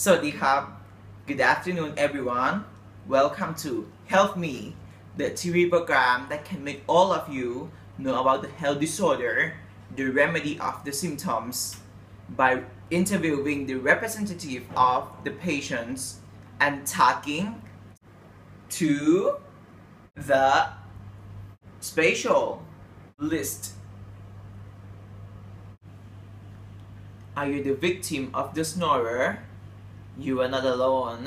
สวัสดีครับ Good afternoon everyone. Welcome to Help Me, the TV program that can make all of you know about the health disorder, the remedy of the symptoms, by interviewing the representative of the patients and talking to the specialist. Are you the victim of the snorer? You are not alone.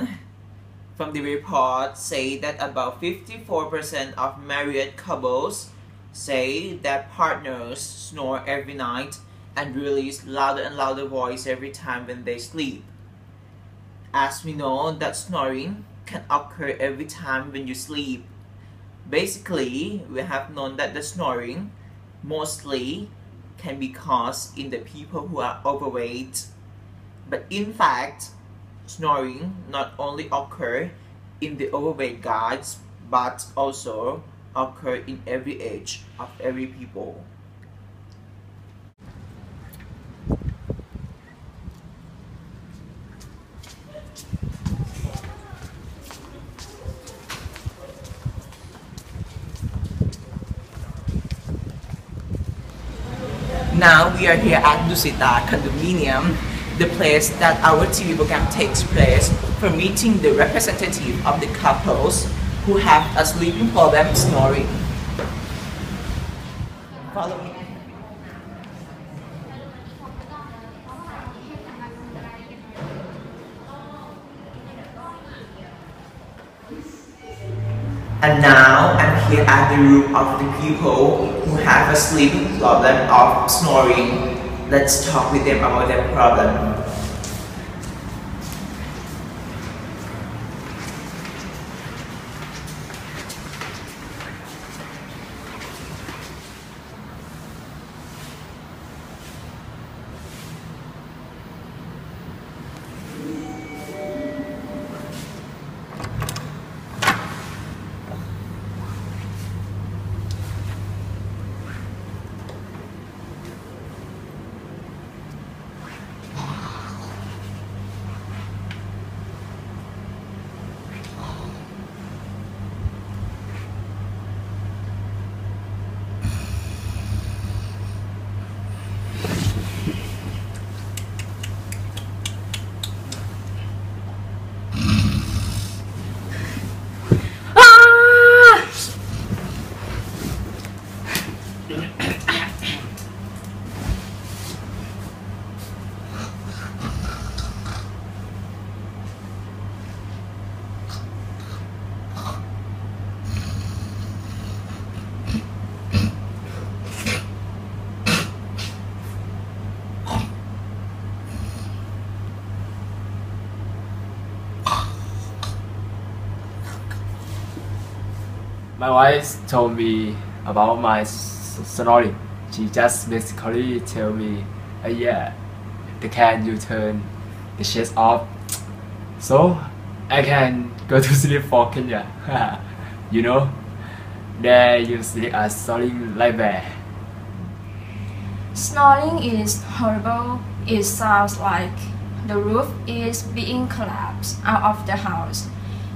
From the report say that about 54% of married couples say that partners snore every night and release louder and louder voice every time when they sleep. As we know that snoring can occur every time when you sleep. Basically, we have known that the snoring mostly can be caused in the people who are overweight. But in fact, snoring not only occur in the overweight guys, but also occur in every age of every people. Now we are here at Dusita Condominium, the place that our TV program takes place for meeting the representative of the couples who have a sleeping problem, snoring. Follow me. And now I'm here at the room of the people who have a sleeping problem of snoring. Let's talk with them about their problem. My wife told me about my snoring. She just basically tell me, yeah, can you turn the shades off so I can go to sleep for Kenya. You know, they usually are snoring like that. Snoring is horrible. It sounds like the roof is being collapsed out of the house.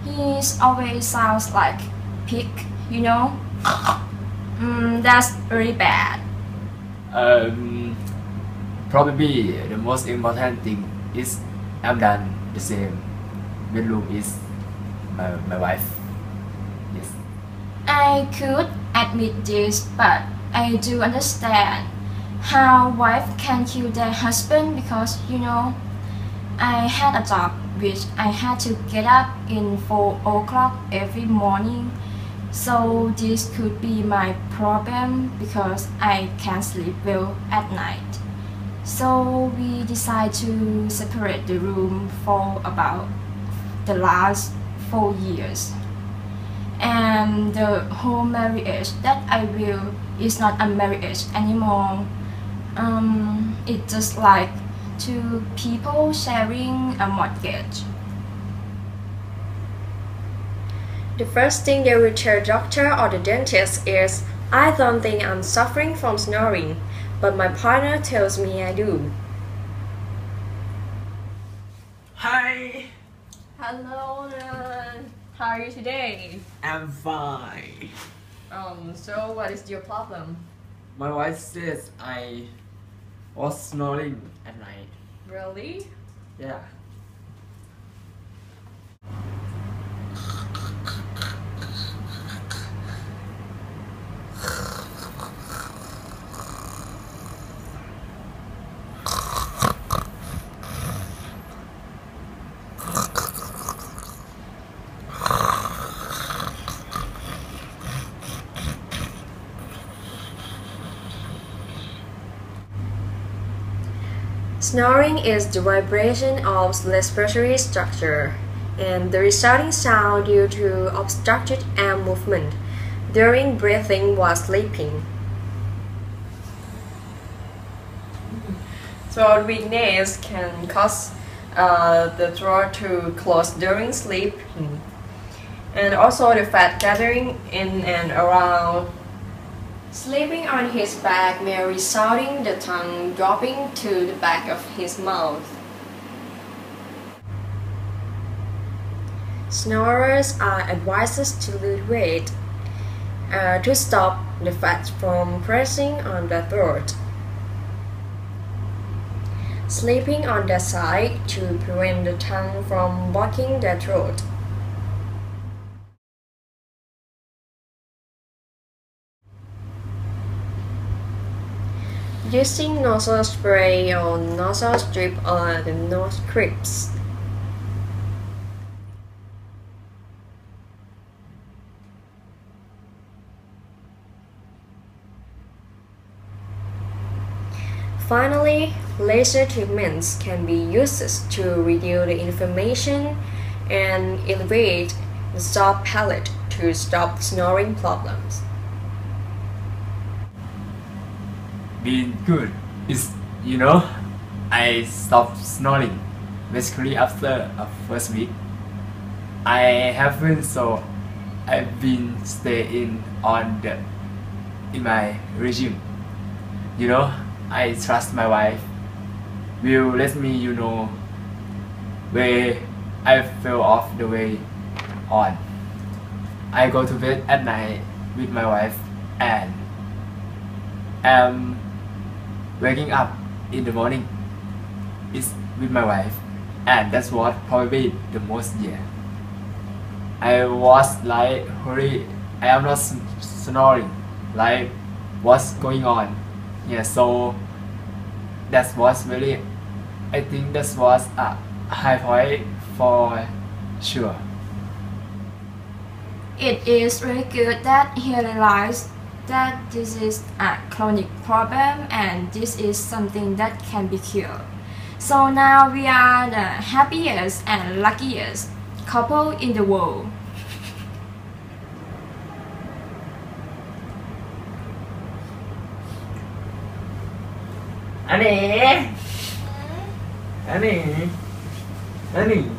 He always sounds like pig, you know. That's really bad. Probably the most important thing is I'm done the same bedroom is my wife. Yes. I could admit this, but I do understand how wife can kill their husband because, you know, I had a job which I had to get up in 4 o'clock every morning. So this could be my problem because I can't sleep well at night. So we decide to separate the room for about the last 4 years. And the whole marriage that I will is not a marriage anymore. It's just like two people sharing a mortgage. The first thing they will tell doctor or the dentist is, I don't think I'm suffering from snoring, but my partner tells me I do. Hi, Hello, how are you today? I'm fine. So what is your problem? My wife says I was snoring at night. Really? Yeah. Snoring is the vibration of respiratory structure and the resulting sound due to obstructed air movement during breathing while sleeping. Throat weakness can cause the throat to close during sleep, and also the fat gathering in and around. Sleeping on his back may result in the tongue dropping to the back of his mouth. Snorers are advised to lose weight to stop the fat from pressing on the throat. Sleeping on the side to prevent the tongue from blocking the throat. Using nasal spray or nasal strip on the nose scripts. Finally, laser treatments can be used to reduce the inflammation and elevate the soft palate to stop snoring problems. Been good. I stopped snoring basically after a first week. I haven't, so I've been staying in my regime. I trust my wife will let me where I fell off the way on. I go to bed at night with my wife and am waking up in the morning is with my wife, and that's what probably the most year. I was like, hurry, I am not snoring, like what's going on? Yeah, so that was really, I think that was a high point for sure. It is really good that he realized that this is a chronic problem and this is something that can be cured. So now we are the happiest and luckiest couple in the world. Annie, Annie, Annie.